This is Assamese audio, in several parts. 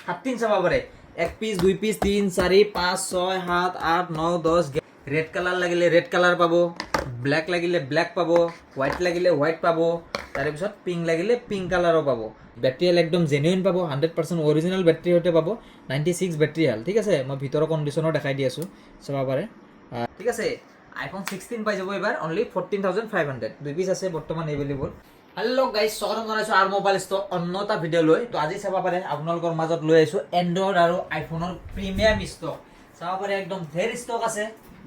13 চাব পাৰে 1 পিস 2 পিস 3 4 5 6 7 8 9 10 রেড কালার লাগিলে রেড কালার পাবো ব্ল্যাক লাগিলে ব্ল্যাক পাবো হোয়াইট লাগিলে হোয়াইট পাবো তার পিছত পিঙ্ক লাগিলে পিঙ্ক কালারও পাবো ব্যাটারি হেল একদম জেনুইন পাবো 100% অরিজিনাল ব্যাটারি হতে পাবো 96 ব্যাটারি হেল ঠিক আছে মই ভিতৰৰ কন্ডিশনৰ দেখাই দি আছো চাব পাৰে ঠিক আছে আইফোন 16 পাই যাব এবাৰ অনলি 14500 দুই পিস আছে বৰ্তমান এভেইলেবল হেল্ল' গাইজ স্বাগতম জনাইছোঁ আৰু মোবাইল ষ্ট'ৰ অন্য এটা ভিডিঅ' লৈ তো আজি চাব পাৰে আপোনালোকৰ মাজত লৈ আহিছোঁ এণ্ড্ৰইড আৰু আইফোনৰ প্ৰিমিয়াম ষ্টক চাব পাৰে একদম ধেৰ ষ্টক আছে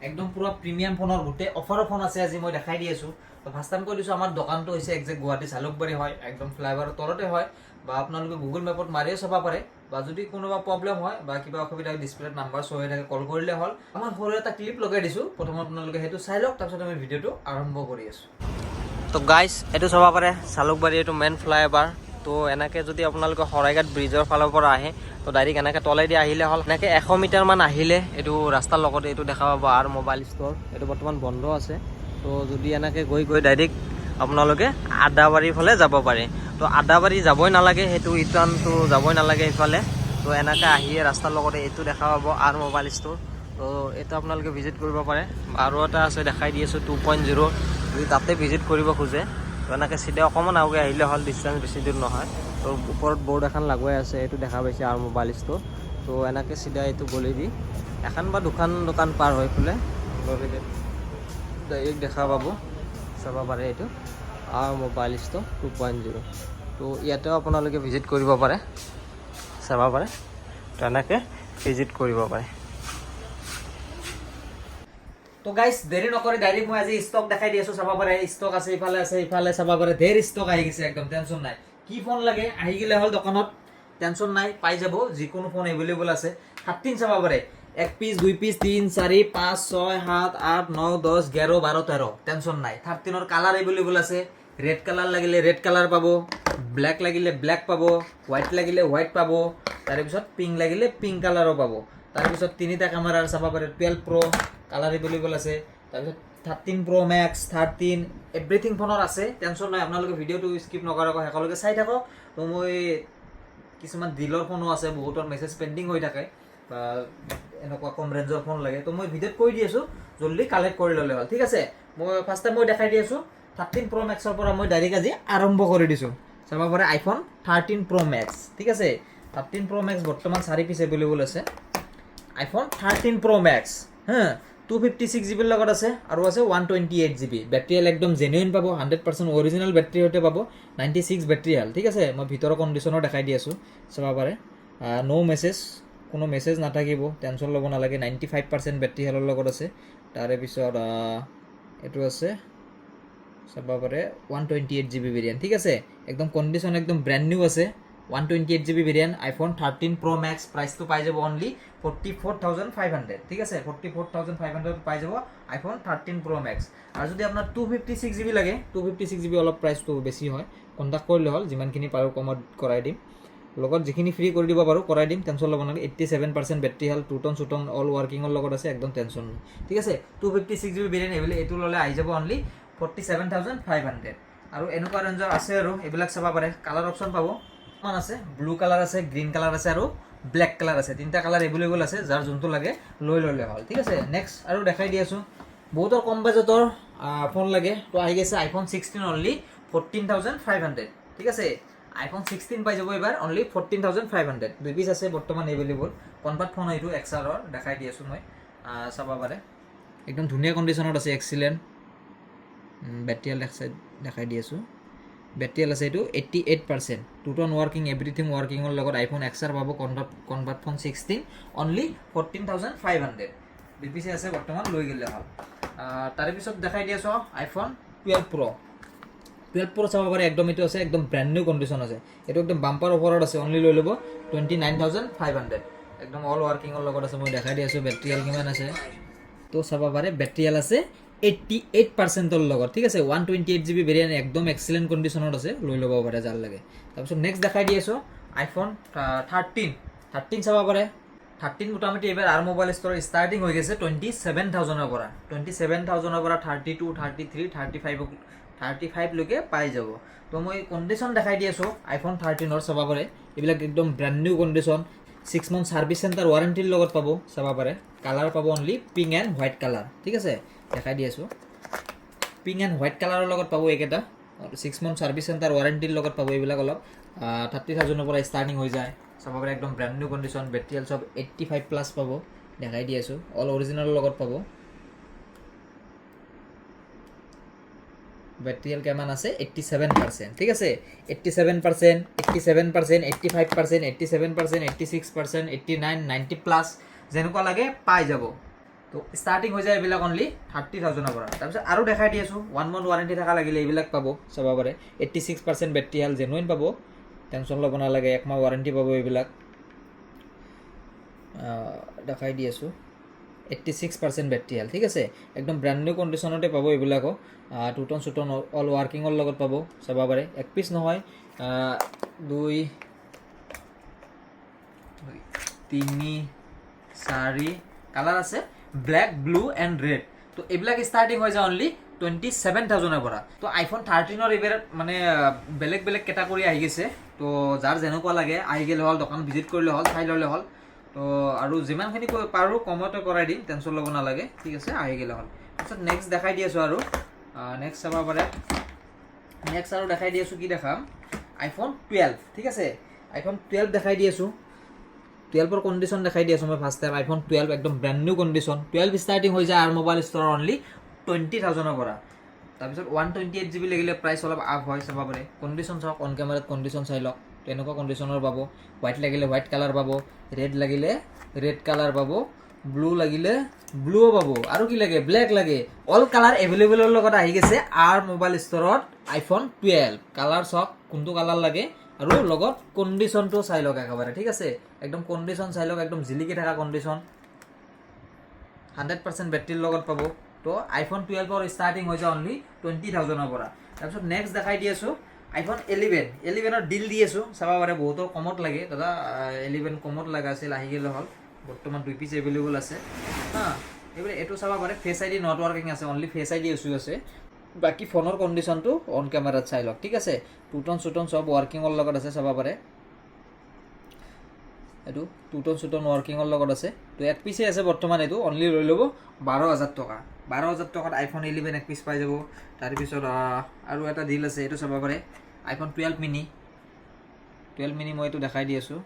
একদম পুরো প্রিমিয়াম ফোনের গোটেই অফার ফোন আছে আজি মই দেখাই দি আছো তো ফার্স্ট টাইম কৈ দিছো আমার দোকানটো হৈছে একজেক্ট গুৱাহাটী চালুকবাৰী হয় একদম ফ্লাইওভাৰৰ তলতে হয় বা আপোনালোকে গুগল মেপত মাৰিও চাব পাৰে বা যদি কোনোবা প্ৰবলেম হয় বা কিবা অসুবিধা ডিসপ্লেত নাম্বাৰ শো হৈ থাকে কল কৰিলে হ'ল আমাৰ সৰু এটা ক্লিপ লগাই দিছো প্ৰথমত আপোনালোকে সেইটো চাই লওক তাৰপিছত আমি ভিডিঅ'টো আৰম্ভ কৰি আছো তো গাইজ এইটো চাব পাৰে চালুকবাৰী এইটো মেইন ফ্লাইওভাৰ তো এনেকৈ যদি আপোনালোকে শৰাইঘাট ব্ৰিজৰ ফালৰ পৰা আহে তো ডাইৰেক্ট এনেকৈ তলেদি আহিলে হ'ল এনেকৈ 100 মিটাৰমান আহিলে এইটো ৰাস্তাৰ লগতে এইটো দেখা পাব আৰু মোবাইল ষ্ট'ৰ এইটো বৰ্তমান বন্ধ আছে তো যদি এনেকৈ গৈ ডাইৰেক্ট আপোনালোকে আদাবাৰীৰ ফালে যাব পাৰে তো আদাবাৰী যাবই নালাগে সেইটো ইটানটো যাবই নালাগে এইফালে তো এনেকৈ আহিয়ে ৰাস্তাৰ লগতে এইটো দেখা পাব আৰু মোবাইল ষ্ট'ৰ তো এইটো আপোনালোকে ভিজিট কৰিব পাৰে আৰু এটা আছে দেখাই দি আছোঁ 2.0 যদি তাতে ভিজিট কৰিব খোজে তো এনেকৈ চিধা অকণমান আগে আহিলে হ'ল ডিষ্টেঞ্চ বেছি দূৰ নহয় তো ওপৰত বৰ্ড এখন লাগুৱাই আছে এইটো দেখা পাইছে আৰু মোবাইল ষ্ট'ৰ তো এনেকৈ চিধা এইটো গলি দি এখন বা দুখন দোকান পাৰ হৈ পেলাই ডাইৰেক্ট দেখা পাব চাব পাৰে এইটো আৰু মোবাইল ষ্ট'ৰ 2.0 তো ইয়াতেও আপোনালোকে ভিজিট কৰিব পাৰে চাব পাৰে তো এনেকৈ ভিজিট কৰিব পাৰে তো গাইস দেৰি নকৰি ডাইৰেক্ট মই আজি ষ্টক দেখাই দি আছো চাব পাৰে ষ্টক আছে ইফালে চাব পাৰে ধেৰ ষ্টক আহি গৈছে একদম টেনচন নাই কি ফোন লাগে আহি গেলে হ'ল দোকানত টেনচন নাই পাই যাব যিকোনো ফোন এভেইলেবল আছে 13 চাব পাৰে 1 পিস 2 পিস 3 4 5 6 7 8 9 10 11 12 13 টেনচন নাই 13 ৰ কালাৰ এভেইলেবল আছে রেড কালার লাগিলে রেড কালার পাবো ব্ল্যাক লাগিলে ব্ল্যাক পাবো হোয়াইট লাগিলে হোয়াইট পাবো তার পিছত পিঙ্ক লাগিলে পিঙ্ক কালারও পাবো তার পিছত তিনিটা ক্যামেরার চাব পাৰে 12 প্ৰো কালাৰ এভেইলেবল আছে তাৰপিছত 13 Pro Max 13 এভৰিথিং ফোনৰ আছে টেনচন নাই আপোনালোকে ভিডিঅ'টো স্কিপ নকৰাকৈ একেলগে চাই থাকক তো মই কিছুমান ডিলৰ ফোনো আছে বহুতৰ মেছেজ পেণ্ডিং হৈ থাকে বা এনেকুৱা কম ৰেঞ্জৰ ফোন লাগে তো মই ভিডিঅ'ত কৈ দি আছোঁ জলদি কালেক্ট কৰি ল'লে হ'ল ঠিক আছে মই ফাৰ্ষ্ট টাইম মই দেখাই দি আছোঁ 13 Pro Maxৰ পৰা মই ডাইৰেক্ট আজি আৰম্ভ কৰি দিছোঁ চাব পাৰে আইফোন 13 Pro Max ঠিক আছে 13 Pro Max বৰ্তমান 4 পিস এভেইলেবল আছে আইফোন 13 Pro Max হ্যাঁ 256 জিবিৰ লগত আছে আৰু আছে 128 জিবি ব্যাটাৰি হেল একদম জেনুইন পাব 100% অৰিজিনাল ব্যাটাৰি হতে পাব 96 ব্যাটাৰি হেল ঠিক আছে মই ভিতৰৰ কন্ডিশনৰ দেখাই দি আছোঁ চাব পাৰে নো মেছেজ কোনো মেছেজ নাথাকিব টেনচন ল'ব নালাগে 95% ব্যাটাৰি হেলৰ লগত আছে তাৰে পিছত এইটো আছে চাব পাৰে 128 জিবি ভেৰিয়েণ্ট ঠিক আছে একদম কন্ডিশন একদম ব্র্যান্ড নিউ আছে 128 GB variant iPhone 13 Pro Max price তো পাই যাব অনলি 44500 ঠিক আছে 44500 পাই যাব আইফোন 13 Pro Max আর যদি আপনার 256 জিবি লাগে 256 জিবি অলপ প্রাইস তো বেশি হয় কন্টাক্ট করলে হল যিমানখিনি পাৰো কমত কৰাই দিম লগত যিখিনি ফ্ৰী কৰি দিব পাৰো কৰাই দিম টেনচন ল'ব নালাগে 87% বেটাৰি হেল টুটন সুটন অল ওয়াৰ্কিংৰ লগত আছে একদম টেনচন নাই ঠিক আছে 256 জিবি ভেৰিয়েন্ট এভেলে এটো ললে আহি যাব অনলি 47500 আৰু এনেকুৱা ৰেঞ্জৰ আছে আৰু এইবিলাক চাব পাৰে কালাৰ অপচন পাব মান আছে ব্লু কালাৰ আছে গ্ৰিন কালাৰ আছে আৰু ব্ল্যাক কালাৰ আছে তিনটা কালাৰ এভেইলেবল আছে যাৰ যোনটো লাগে লৈ ললে হল ঠিক আছে নেক্সট আৰু দেখাই দি আছো বহুতৰ কম বাজেটৰ ফোন লাগে তো আহি গৈছে আইফোন 16 অনলি 14500 ঠিক আছে আইফোন 16 পাই যাব এবাৰ অনলি 14500 দুই পিস আছে বৰ্তমান এভেইলেবল কনভাৰ্ট ফোন এইটো এক্সআৰৰ দেখাই দি আছো মই চাব পাৰে একদম ধুনীয়া কন্ডিশনত আছে এক্সিলেন্ট ব্যাটাৰি হেল দেখাই দি আছো ব্যাটাৰি হেল আছে এইটো 88% টুটন ওয়াৰ্কিং এভৰিথিং ওয়াৰ্কিংৰ লগত আইফোন এক্সআৰ পাব কনভাৰ্ট ফোন 16 অনলি 14500 বিপিসি আছে বৰ্তমান লৈ গেলে হ'ল তাৰে পিছত দেখাই দি আছো আইফোন 12 Pro 12 Pro চাব পাৰে একদম এইটো আছে একদম ব্ৰ্যান্ড নিউ কন্ডিশন আছে এইটো একদম বাম্পাৰ অফাৰত আছে অনলি লৈ ল'ব 29500 একদম অল ওয়াৰ্কিংৰ লগত আছে মই দেখাই দি আছো ব্যাটাৰি হেল কিমান আছে তো চাব পাৰে ব্যাটাৰি হেল আছে 88% লগত ঠিক আছে 128 জিবি ভেৰিয়েন্ট একদম এক্সিলেন্ট কন্ডিশনত আছে লৈ ল'ব পাৰে যাৰ লাগে তাৰপিছত নেক্সট দেখাই দি আছো আইফোন 13 চাব পাৰে 13 মোটামুটি এবাৰ আৰ মোবাইল ষ্ট'ৰ ষ্টাৰ্টিং হৈ গৈছে 27000 ৰ পৰা 27000 ৰ পৰা 32 33 35 লৈকে পাই যাব তো মই কন্ডিশন দেখাই দি আছো আইফোন 13 ৰ চাব পাৰে এইবিলাক একদম brand new condition 6 month service centre ওয়াৰেন্টিৰ লগত পাব চাব পাৰে কালাৰ পাব only pink and white colour ঠিক আছে দেখাই দি আছোঁ পিংক এণ্ড হোৱাইট কালাৰৰ লগত পাব এইকেইটা 6 মান্থ সাৰ্ভিস সেন্টাৰ ওয়াৰেন্টিৰ লগত পাব এইবিলাক অলপ 30,000 পৰা ষ্টাৰ্টিং হৈ যায় চাব পাৰে একদম brand new condition battery health সব 85 প্লাস পাব দেখাই দি আছোঁ অল অৰিজিনেলৰ লগত পাব ব্যাটারি হেল্থ কেমন আছে 87% ঠিক আছে 87% 87% 85% 87% 86% 89 90 প্লাস যেনেকুৱা লাগে পাই যাব তো স্টাৰ্টিং হৈ যায় এইবিলাক অনলি 30,000 পৰা তাৰপিছত আৰু দেখাই দি আছোঁ 1 মান্থ ওয়াৰেন্টি থাকা লাগিলে এইবিলাক পাব চাব পাৰে 86% ব্যাটারি হেল্থ জেনুইন পাব টেনশন ল'ব নালাগে 1 মাহ ওয়ারেন্টি পাব এইবিলাক দেখাই দি আছোঁ 86% ব্যাটারি হেল্থ ঠিক আছে একদম ব্র্যান্ড নিউ কন্ডিশনতে পাব এইবিলাকো টুটন সুটন অল ওয়াৰ্কিংৰ লগত পাব চাব পাৰে এক পিস নহয় 2 3 4 কালার আছে ব্ল্যাক ব্লু এন্ড রেড তো এইবিলাক স্টার্টিং হৈ যায় অনলি 27,000 পৰা তো আইফোন 13 এবাৰ মানে বেলেগ বেলেগ ক্যাটাগৰি আহি গৈছে তো যাৰ যেনেকুৱা লাগে আহি গেলে হল দোকান ভিজিট কৰিলে হল চাই ললে হল তো আৰু যিমানখিনি পাৰো কমতে কৰাই দিম টেনশন ল'ব নালাগে ঠিক আছে আহি গেলে হল তাৰপিছত নেক্সট দেখাই দি আছোঁ আৰু নেক্সট চাব পাৰে নেক্সট আৰু দেখাই দি আছোঁ কি দেখাম আইফোন 12 ঠিক আছে আইফোন 12 দেখাই দি আছোঁ 12 কন্ডিশন দেখাই দি আছোঁ মই ফার্স্ট টাইম আইফোন 12 একদম ব্র্যান্ড নিউ কন্ডিশন 12 স্টার্টিং হৈ যায় আর মোবাইল স্টোর অনলি 20,000 পৰা তাৰপিছত 128 GB লাগিলে প্ৰাইস অলপ আপ হয় চাব পাৰে কন্ডিশন চাওক অন ক্যামেৰাত কন্ডিশন চাই লওক তেনেকুৱা কন্ডিশনৰ পাব হোৱাইট লাগিলে হোৱাইট কালাৰ পাব ৰেড লাগিলে ৰেড কালাৰ পাব ব্লু লাগিলে ব্লুও পাব আৰু কি লাগে ব্ল্যাক লাগে অল কালাৰ এভেইলেবলৰ লগত আহি গৈছে আৰ মোবাইল ষ্টৰত আইফোন 12 কালাৰ চাওক কোনটো কালাৰ লাগে আৰু লগত কন্ডিশনটো চাই লওক একেবাৰে ঠিক আছে একদম কন্ডিশন চাই লওক একদম জিলিকি থাকা কন্ডিশন 100% ব্যাটাৰিৰ লগত পাব তো আইফোন 12 ৰ স্টাৰ্টিং হৈ যায় অনলি 20,000 পৰা তাৰপিছত নেক্সট দেখাই দি আছোঁ আইফোন 11 ৰ ডিল দি আছোঁ চাব পাৰে বহুতৰ কমত লাগে দাদা 11 কমত লাগা আছিল আহি গেলে হল বৰ্তমান 2 পিস এভেইলেবল আছে হা এইবোৰ এটো চাব পাৰে ফেস আইডি নট ওয়াৰ্কিং আছে অনলি ফেস আইডি ইস্যু আছে বাকি ফোনৰ কন্ডিশনটো অন ক্যামেৰাত চাই লওক ঠিক আছে টুটন সুটন সব ওয়াৰ্কিংৰ লগত আছে চাব পাৰে এটো টুটন সুটন ওয়াৰ্কিংৰ লগত আছে তো এক পিসে আছে বৰ্তমান এটো অনলি লৈ লব 12,000 টকা 12,000 টকাত আইফোন 11 এক পিস পাই যাব তাৰ পিছত আৰু এটা ডিল আছে এটো চাব পাৰে আইফোন 12 মিনি মই এটো দেখাই দি আছোঁ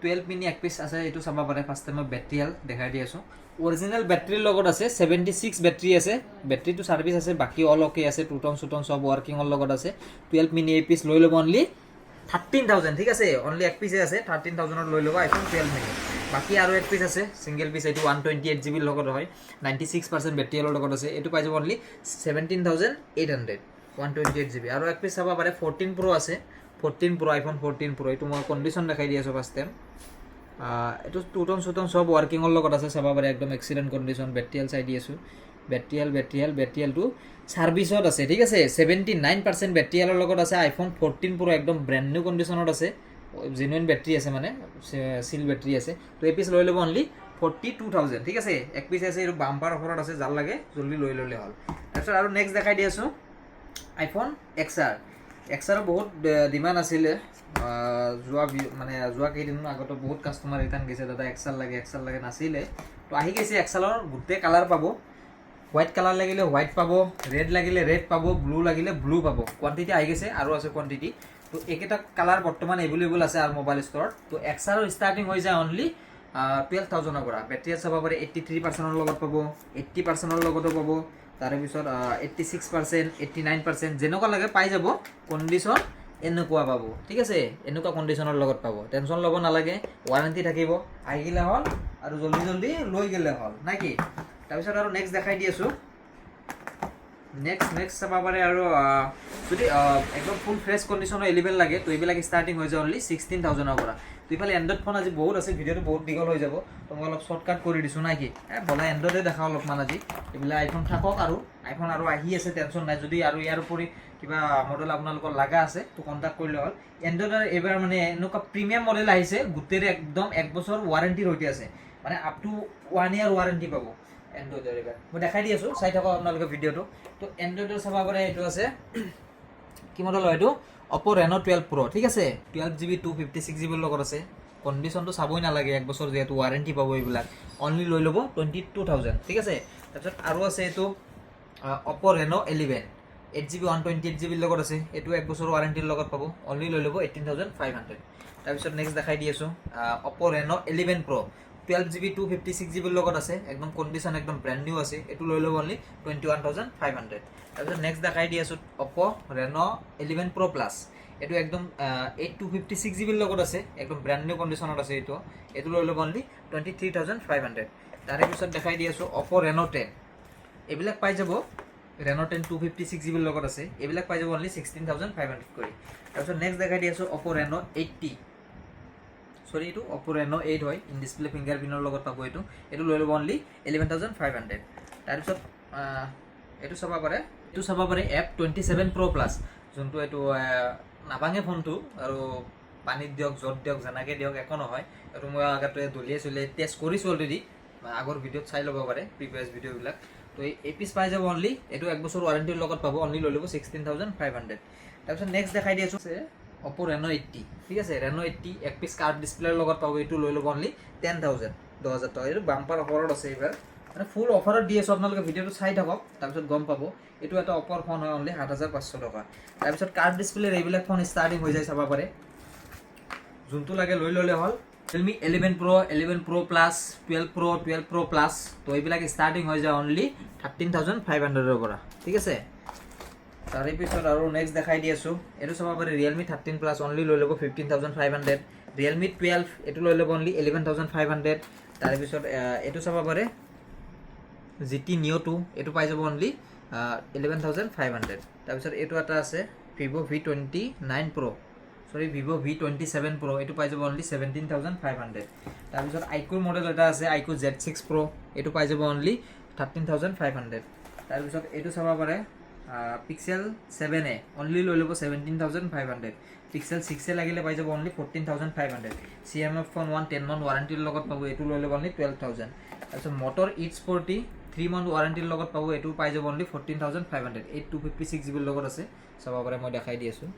12 মিনি এক পিস আছে এটো চাব পাৰে ফাৰ্স্ট টাইম ব্যাটাৰি হেল্থ দেখাই দি আছোঁ অৰিজিনাল ব্যাটাৰিৰ লগত আছে 76 ব্যাটাৰি আছে ব্যাটাৰিটো সাৰ্ভিস আছে বাকি অল ওকে আছে টুটন সুটন সব ওয়াৰ্কিংৰ লগত আছে 12 মিনি এই পিস লৈ লব অনলি 13,000 ঠিক আছে অনলি এক পিসে আছে 13,000 লৈ লব আইফোন 12 মিনি বাকি আৰু এক পিস আছে সিঙ্গেল পিস এটো 128 GB লগত হয় 96% ব্যাটারি হেল্থৰ লগত আছে এটো পাই যাব অনলি 17,800 128 GB আৰু এক পিস চাব পাৰে 14 Pro আছে 14 Pro আইফোন 14 Pro এটো মই কন্ডিশন দেখাই দি আছোঁ ফার্স্ট টাইম এটো টুটন সুটন সব ওয়াৰ্কিংৰ লগত আছে চাব পাৰে একদম এক্সিলেন্ট কন্ডিশন ব্যাটাৰি হেল্থ চাই দি আছোঁ ব্যাটাৰি হেল্থটো সাৰ্ভিসত আছে ঠিক আছে 79% ব্যাটাৰি হেল্থৰ লগত আছে আইফোন 14 Pro একদম ব্র্যান্ড নিউ কন্ডিশনত আছে জেনুইন ব্যাটারি আছে মানে সিল ব্যাটারি আছে তো এই পিস লৈ লব অনলি 42,000 ঠিক আছে এক পিস আছে এর বাম্পার অফারত আছে যার লাগে জলদি লৈ ললে হল তাৰপিছত আৰু নেক্সট দেখাই দি আছোঁ আইফোন XR বহুত ডিমান্ড আছিলে যোৱা কেইদিন আগতে বহুত কাস্টমাৰ ৰিটাৰ্ণ গৈছে দাদা XR লাগে নাছিলে তো আহি গৈছে XR গোটেই কালাৰ পাব হোয়াইট কালাৰ লাগিলে হোয়াইট পাব ৰেড লাগিলে ৰেড পাব ব্লু লাগিলে ব্লু পাব কোয়ান্টিটি আহি গৈছে আৰু আছে কোয়ান্টিটি তো একেটা কালার বর্তমান এভেইলেবল আছে আর মোবাইল স্টোর তো XR স্টার্টিং হৈ যায় অনলি 12,000 পৰা ব্যাটাৰি চাব পাৰে 83% লগত পাব 80% লগতো পাব তাৰ পিছত 86% 89% যেনেকুৱা লাগে পাই যাব কন্ডিশন এনেকুৱা পাব ঠিক আছে এনেকুৱা কন্ডিশনৰ লগত পাব টেনশন ল'ব নালাগে ওয়াৰেন্টি থাকিব আহি গেলে হল আৰু জলদি লৈ গেলে হল নাকি তাৰপিছত আৰু নেক্সট দেখাই দি আছোঁ নেক্সট চাব পাৰে আৰু যদি একদম ফুল ফ্ৰেশ কন্ডিশনৰ 11 লাগে তো এইবিলাক স্টাৰ্টিং হৈ যায় অনলি 16,000 পৰা তো ইফালে এন্ড্ৰইড ফোন আজি বহুত আছে ভিডিওটো বহুত দীঘল হৈ যাব তো মই অলপ শর্টকাট কৰি দিছোঁ নাকি বলা এন্ড্ৰইডে দেখা অলপমান আজি এইবিলাক আইফোন থাকক আৰু আইফোন আৰু আহি আছে টেনশন নাই যদি আৰু ইয়াৰ উপৰি কিবা মডেল আপোনালোকৰ লাগা আছে তো কন্টাক্ট কৰিলে হল এন্ড্ৰইডৰ এবাৰ মানে এনেকুৱা প্ৰিমিয়াম মডেল আহিছে গোটেই একদম 1 বছৰ ওয়াৰেন্টি ৰৈতে আছে মানে আপ টু 1 ইয়াৰ ওয়াৰেন্টি পাব এন্ড্ৰইডৰ এবাৰ মই দেখাই দি আছোঁ চাই থাকক আপোনালোকে ভিডিওটো তো এন্ড্ৰইডৰ চাব পাৰে এইটো আছে কি মডেল হয় এইটো Oppo Reno 12 Pro ঠিক আছে 12 GB 256 GB লগত আছে কণ্ডিশ্যনটো চাবই নালাগে, 1 বছৰ যিহেতু ৱাৰেণ্টি পাব এইবিলাক, অনলি লৈ ল'ব 22,000, ঠিক আছে। তাৰপিছত আৰু আছে এইটো Oppo Reno 11, 8GB 128GB লগত আছে, এইটো 1 বছৰ ৱাৰেণ্টিৰ লগত পাব, অনলি লৈ ল'ব 18,500। তাৰপিছত নেক্সট দেখাই দি আছোঁ Oppo Reno 11 Pro, 12GB 256GB লগত আছে, একদম কণ্ডিশ্যন একদম ব্ৰেণ্ড নিউ আছে, এইটো লৈ ল'ব অনলি 21,500। তাৰপিছত নেক্সট দেখাই দি আছোঁ Oppo Reno 11 Pro Plus, এইটো একদম 8 256GB লগত আছে, একদম ব্ৰেণ্ড নিউ কণ্ডিশ্যনত আছে, এইটো লৈ ল'ব অনলি 23,500। তাৰে পিছত দেখাই দি আছোঁ Oppo Reno 10, এইবিলাক পাই যাব Reno 10 256GB লগত আছে, এইবিলাক পাই যাব অনলি 16,500 কৰি। তাৰপিছত নেক্সট দেখাই দি আছোঁ Oppo Reno 80, সৰি এইটো Oppo Reno 8 হয়, ইন ডিছপ্লে ফিংগাৰপ্ৰিণ্টৰ লগত পাব, এইটো লৈ ল'ব অনলি 11,500। তাৰপিছত এইটো চাব পাৰে F27 Pro Plus, যোনটো এইটো নাভাঙে ফোনটো, আৰু পানীত দিয়ক য'ত দিয়ক যেনেকৈ দিয়ক একো নহয়, এইটো মই আগতে দলিয়াই টেষ্ট কৰিছোঁ অলৰেডি, আগৰ ভিডিঅ'ত চাই ল'ব পাৰে প্ৰিভিয়াছ ভিডিঅ'বিলাক। তো এই পিচ পাই যাব অনলি, এইটো 1 বছৰ ৱাৰেণ্টিৰ লগত পাব, অনলি লৈ ল'ব 16,500। তাৰপিছত নেক্সট দেখাই দি আছোঁ Oppo Reno 80, ঠিক আছে, Reno 80 এক পিচ কাৰ্ড ডিছপ্লেৰ লগত পাব, এইটো লৈ ল'ব অনলি 10,000, 10,000 টকা। এইটো বাম্পাৰ অফাৰত আছে এইবাৰ, মানে ফুল অফাৰত দি আছোঁ, আপোনালোকে ভিডিঅ'টো চাই থাকক, তাৰপিছত গম পাব। এইটো এটা অপৰ ফোন হয়, অনলি 7,500 টকা। তাৰপিছত কাৰ্ড ডিছপ্লেৰ এইবিলাক ফোন ষ্টাৰ্টিং হৈ যায়, চাব পাৰে, যোনটো লাগে লৈ ল'লে হ'ল। Realme 11 Pro, 11 Pro Plus, 12 Pro, 12 Pro Plus, তো এইবিলাক ষ্টাৰ্টিং হৈ যায় অনলি 13,500ৰ পৰা, ঠিক আছে। তাৰে পিছত আৰু নেক্সট দেখাই দি আছোঁ, এইটো চাব পাৰে Realme 13 Plus, অনলি লৈ ল'ব 15,500। Realme 12, এইটো লৈ ল'ব অনলি 11,500। তাৰপিছত এইটো চাব পাৰে GT Neo 2, এইটো পাই যাব অনলি 11,500। তাৰপিছত এইটো এটা আছে Vivo V29 Pro, সৰি Vivo V27 Pro, এইটো পাই যাব অনলি 17,500। তাৰপিছত iQOO মডেল এটা আছে iQOO Z6 Pro, এইটো পাই যাব অনলি 13,500। তাৰপিছত এইটো চাব পাৰে Pixel 7a, অনলি লৈ ল'ব 17,500। Pixel 6a লাগিলে পাই যাব অনলি 14,500। CMF ফোন 10 month ৱাৰেণ্টিৰ লগত পাব, এইটো লৈ ল'ব অনলি 12,000। তাৰপিছত Motor Edge 40 3 month ৱাৰেণ্টিৰ লগত পাব, এইটো পাই যাব অনলি 14,500। 8 256GB লগত আছে, চাব পাৰে, মই দেখাই দি আছোঁ।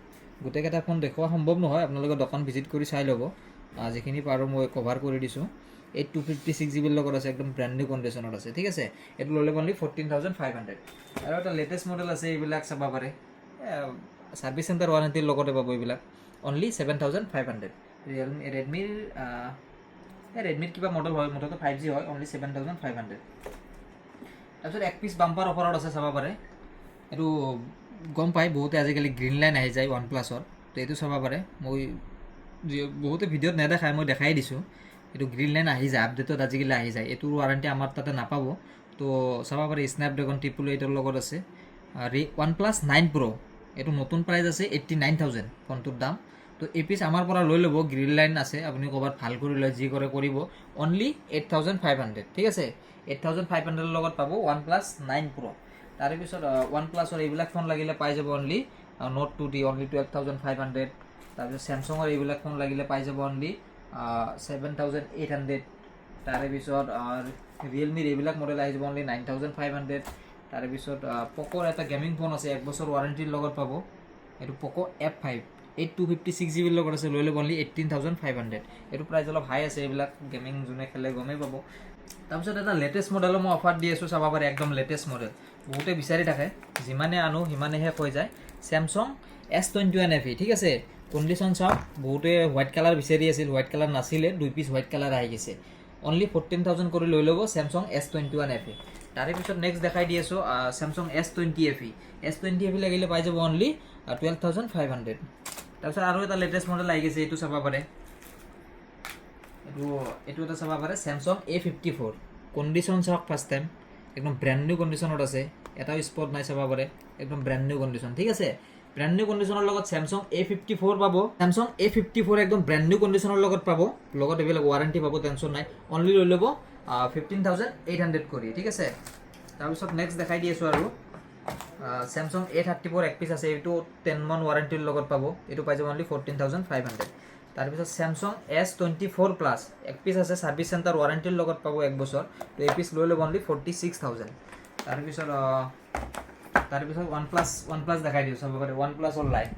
গোটেইকেইটা ফোন দেখুওৱা সম্ভৱ নহয়, আপোনালোকে দোকান ভিজিট কৰি চাই ল'ব, যিখিনি পাৰোঁ মই কভাৰ কৰি দিছোঁ। 8 256GB লগত আছে, একদম ব্ৰেণ্ড নিউ কণ্ডিশ্যনত আছে, ঠিক আছে। এইটো লৈ ল'ব অনলি 14,500। আৰু এটা লেটেষ্ট মডেল আছে, এইবিলাক চাব পাৰে, ছাৰ্ভিচ চেণ্টাৰ ৱাৰেণ্টিৰ লগতে পাব, এইবিলাক অনলি 7,500। ৰেডমিৰ কিবা মডেল হয়, মুঠতে 5G হয়, অনলি 7,500। তাৰপিছত এক পিচ বাম্পাৰ অফাৰত আছে, চাব পাৰে, এইটো গম পায় বহুতে, আজিকালি গ্ৰীণ লাইন আহি যায় OnePlus-ৰ, তো এইটো চাব পাৰে, মই বহুতে ভিডিঅ'ত নেদেখায়, মই দেখাই দিছোঁ, এইটো গ্ৰীণ লাইন আহি যায়, আপডেটত আজিকালি আহি যায়, এইটোৰ ৱাৰেণ্টি আমাৰ তাতে নাপাব, তো চাব পাৰে। স্নেপড্ৰেগন 888 লগত আছে। OnePlus 9 Pro, এইটো নতুন প্ৰাইচ আছে 89,000 ফোনটোৰ দাম, তো এই পিচ আমাৰ পৰা লৈ ল'ব, গ্ৰীণ লাইন আছে, আপুনি ক'ৰবাত ভাল কৰি লয়, যি কৰে কৰিব, অনলি 8,500, ঠিক আছে। 8,500 লগত পাব OnePlus 9 Pro। তাৰপিছত OnePlus-ৰ এইবিলাক ফোন লাগিলে পাই যাব অনলি Note 2D, অনলি 12,500। তাৰপিছত চেমচাঙৰ এইবিলাক ফোন লাগিলে পাই যাব অনলি 7,800। তাৰপিছত ৰিয়েলমিৰ এইবিলাক মডেল আহি যাব অনলি 9,500। তাৰপিছত পক'ৰ এটা গেমিং ফোন আছে, 1 বছৰ ৱাৰেণ্টিৰ লগত পাব, এইটো Poco F5, 8 256GB লগত আছে, লৈ ল'ব অনলি 18,500। এইটো প্ৰাইচ অলপ হাই আছে, এইবিলাক গেমিং যোনে খেলে গমেই পাব। তাৰপিছত এটা লেটেষ্ট মডেলৰ মই অফাৰ দি আছোঁ, চাব পাৰে, একদম লেটেষ্ট মডেল, বহুতে বিচাৰি থাকে, যিমানে আনো সিমানে শেষ হৈ যায়। Samsung S21 FE, ঠিক আছে, কণ্ডিশ্যন চাওক, বহুতে হোৱাইট কালাৰ বিচাৰি আছিল, হোৱাইট কালাৰ নাছিলে, 2 পিচ হোৱাইট কালাৰ আহি গৈছে, অনলি 14,000 কৰি লৈ ল'ব Samsung S21 FE। তাৰে পিছত নেক্সট দেখাই দি আছোঁ Samsung S20 FE। S20 FE লাগিলে পাই যাব অনলি 12,500। তাৰপিছত আৰু এটা লেটেষ্ট মডেল আহি গৈছে, এইটো চাব পাৰে, এইটো এটা চাব পাৰে Samsung A54, কণ্ডিশ্যন চাওক, ফাৰ্ষ্ট টাইম, একদম ব্ৰেণ্ড নিউ কণ্ডিশ্যনত আছে, এটাও স্পট নাই, চাব পাৰে, একদম ব্ৰেণ্ড নিউ কণ্ডিশ্যন, ঠিক আছে। ব্ৰেণ্ড নিউ কণ্ডিশ্যনৰ লগত Samsung A54 পাব, Samsung A54 একদম ব্ৰেণ্ড নিউ কণ্ডিশ্যনৰ লগত পাব, লগত এইবিলাক ৱাৰেণ্টি পাব, টেনশ্যন নাই, অনলি লৈ ল'ব 15,800 কৰি, ঠিক আছে। তাৰপিছত নেক্সট দেখাই দি আছোঁ আৰু Samsung A34 এক পিচ আছে, এইটো 10 month ৱাৰেণ্টিৰ লগত পাব, এইটো পাই যাব অনলি 14,500। তাৰপিছত Samsung S24 Plus এক পিচ আছে, ছাৰ্ভিচ চেণ্টাৰ ৱাৰেণ্টিৰ লগত পাব 1 বছৰ, তো এই পিচ লৈ ল'ব অনলি 46,000। তাৰপিছত OnePlus দেখাই দিওঁ, চাব পাৰে, OnePlus-ৰ লাইট,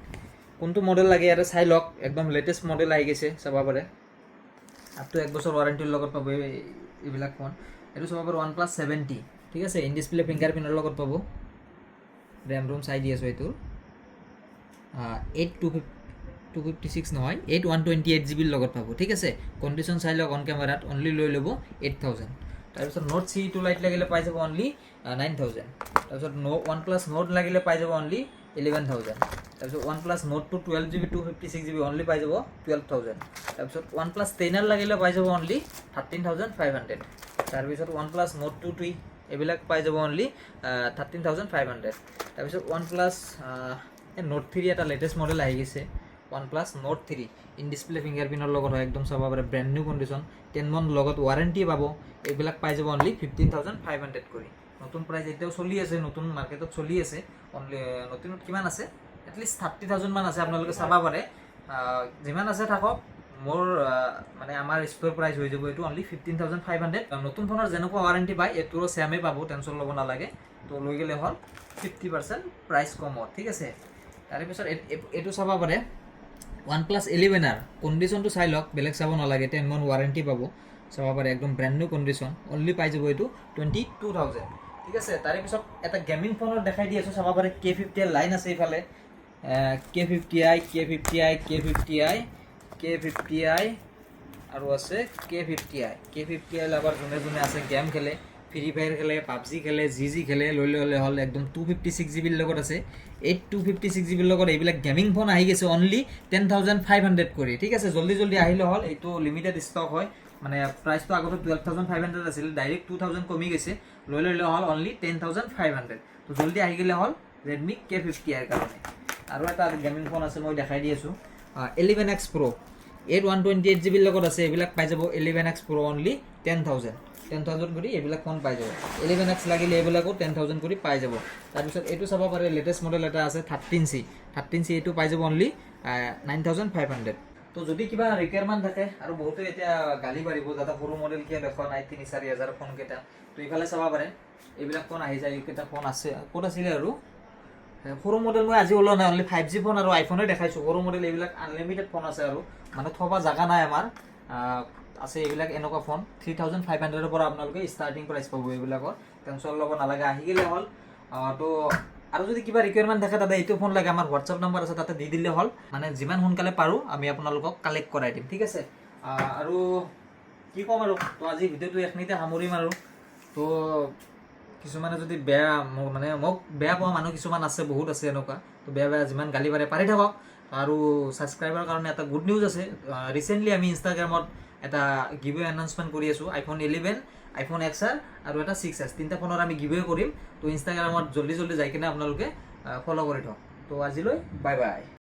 কোনটো মডেল লাগে ইয়াতে চাই লওক, একদম লেটেষ্ট মডেল আহি গৈছে, চাব পাৰে, আপ টু 1 বছৰ ৱাৰেণ্টিৰ লগত পাব এইবিলাক ফোন। এইটো চাব পাৰে OnePlus 70, ঠিক আছে, ইন ডিছপ্লে ফিংগাৰপ্ৰিণ্টৰ লগত পাব। ৰেম ৰোম চাই দি আছোঁ এইটোৰ 256 নহয় 128 GB লগত পাব, ঠিক আছে। কণ্ডিশ্যন চাই লওক অন কেমেৰাত, অনলি লৈ ল'ব 8000। তাৰপিছত Note C2 লাইট লাগিলে পাই যাব অনলি 9000। তাৰপিছত OnePlus Note লাগিলে পাই যাব অনলি 11000। তাৰপিছত OnePlus Note 2 12 GB 256 GB only পাই যাব 12000। তাৰপিছত OnePlus 10 লাগিলে পাই যাব অনলি 13500। তাৰপিছত OnePlus Note 2 T এইবিলাক পাই যাব অনলি 13500। তাৰপিছত OnePlus Note 3 এটা লেটেষ্ট মডেল আহি গৈছে, OnePlus Note 3 ইন ডিছপ্লে ফিংগাৰপ্ৰিণ্টৰ লগত হয়, একদম চাব পাৰে ব্ৰেণ্ড নিউ কণ্ডিশ্যন, 10 মান্থ লগত ৱাৰেণ্টি পাব। এইবিলাক পাই যাব অনলি 15500 কৰি। নতুন প্ৰাইচ এতিয়াও চলি আছে, নতুন মাৰ্কেটত চলি আছে। অনলি নতুনত কিমান আছে, এটলিষ্ট 30000 মান আছে, আপোনালোকে চাব পাৰে। যিমান আছে থাকক, মোৰ মানে আমাৰ ষ্ট'ৰ প্ৰাইচ হৈ যাব এইটো অনলি 15500। নতুন ফোনৰ যেনেকুৱা ৱাৰেণ্টি পায় এইটোৰো ছেমেই পাব, টেনশ্যন ল'ব নালাগে। তো লৈ গ'লে হ'ল 50% প্ৰাইচ কমত, ঠিক আছে। তাৰপিছত এইটো চাব পাৰে OnePlus 11R, কণ্ডিশ্যনটো চাই লওক, বেলেগ চাব নালাগে, 10 মান্থ ৱাৰেণ্টি পাব, চাব পাৰে একদম ব্ৰেণ্ড নিউ কণ্ডিশ্যন, অনলি পাই যাব এইটো 22000, ঠিক আছে। তাৰে পিছত এটা গেমিং ফোনৰ দেখাই দি আছোঁ, চাব পাৰে K50i লাইন আছে এইফালে, K50i আৰু আছে K50i লাভাৰ যোনে যোনে আছে, গেম খেলে, ফ্ৰী ফায়াৰ খেলে, পাবজি খেলে, জি খেলে, লৈ ল'লে হ'ল। একদম 256 GB লগত আছে, 256 GB লগত এইবিলাক গেমিং ফোন আহি গৈছে অনলি 10500 কৰি, ঠিক আছে। জল্দি আহিলে হ'ল, এইটো লিমিটেড ষ্টক হয়, মানে প্ৰাইচটো আগতে 12500 আছিল, ডাইৰেক্ট 2000 কমি গৈছে, লৈ ল'লে হ'ল অনলি 10500। তো জল্দি আহি গ'লে হ'ল Redmi K50i কাৰণে। আৰু এটা গেমিং ফোন আছে, মই দেখাই দি আছোঁ 11X Pro, 128 GB লগত আছে, এইবিলাক পাই যাব 11X Pro অনলি 10000 কৰি এইবিলাক ফোন পাই যাব। 11X লাগিলে এইবিলাকো 10000 কৰি পাই যাব। তাৰপিছত এইটো চাব পাৰে লেটেষ্ট মডেল এটা আছে 13C এইটো পাই যাব অনলি 9500। তো যদি কিবা ৰিকুৱাৰমেণ্ট থাকে, আৰু বহুতে এতিয়া গালি পাৰিব দাদা সৰু মডেল কিয় দেখুৱা নাই 3-4 ফোনকেইটা, তো এইফালে চাব পাৰে এইবিলাক ফোন আহি যায়, এইকেইটা ফোন আছে। ক'ত আছিলে আৰু সৰু মডেল মই আজি ওলোৱা নাই, অনলি 5G ফোন আৰু আইফোনে দেখাইছোঁ। সৰু মডেল এইবিলাক আনলিমিটেড ফোন আছে, আৰু মানে থবা জাগা নাই আমাৰ, আছে এইবিলাক এনেকুৱা ফোন 3500ৰ পৰা আপোনালোকে ষ্টাৰ্টিং প্ৰাইচ পাব এইবিলাকৰ, টেনশ্যন ল'ব নালাগে, আহি গ'লে হ'ল। তো আৰু যদি কিবা ৰিকুৱাৰমেণ্ট থাকে দাদা এইটো ফোন লাগে, আমাৰ হোৱাটছআপ নম্বৰ আছে, তাতে দি দিলে হ'ল, মানে যিমান সোনকালে পাৰোঁ আমি আপোনালোকক কালেক্ট কৰাই দিম, ঠিক আছে। আৰু কি ক'ম আৰু, তো আজি ভিডিঅ'টো এইখিনিতে সামৰিম আৰু। তো কিছুমানে যদি বেয়া মানে মোক বেয়া পোৱা মানুহ কিছুমান আছে, বহুত আছে এনেকুৱা, তো বেয়া যিমান গালি পাৰি থাকক। আৰু ছাবস্ক্ৰাইবাৰ কাৰণে এটা গুড নিউজ আছে, ৰিচেণ্টলি আমি ইনষ্টাগ্ৰামত এটা গিভৱে এনাউন্সমেণ্ট কৰি আছোঁ, iPhone 11, iPhone XR আৰু এটা 6S, তিনিটা ফোনৰ আমি গিভৱে কৰিম। তো ইনষ্টাগ্ৰামত জল্দি যাই কিনে আপোনালোকে ফ'ল' কৰি থওক। তো আজিলৈ বাই বাই।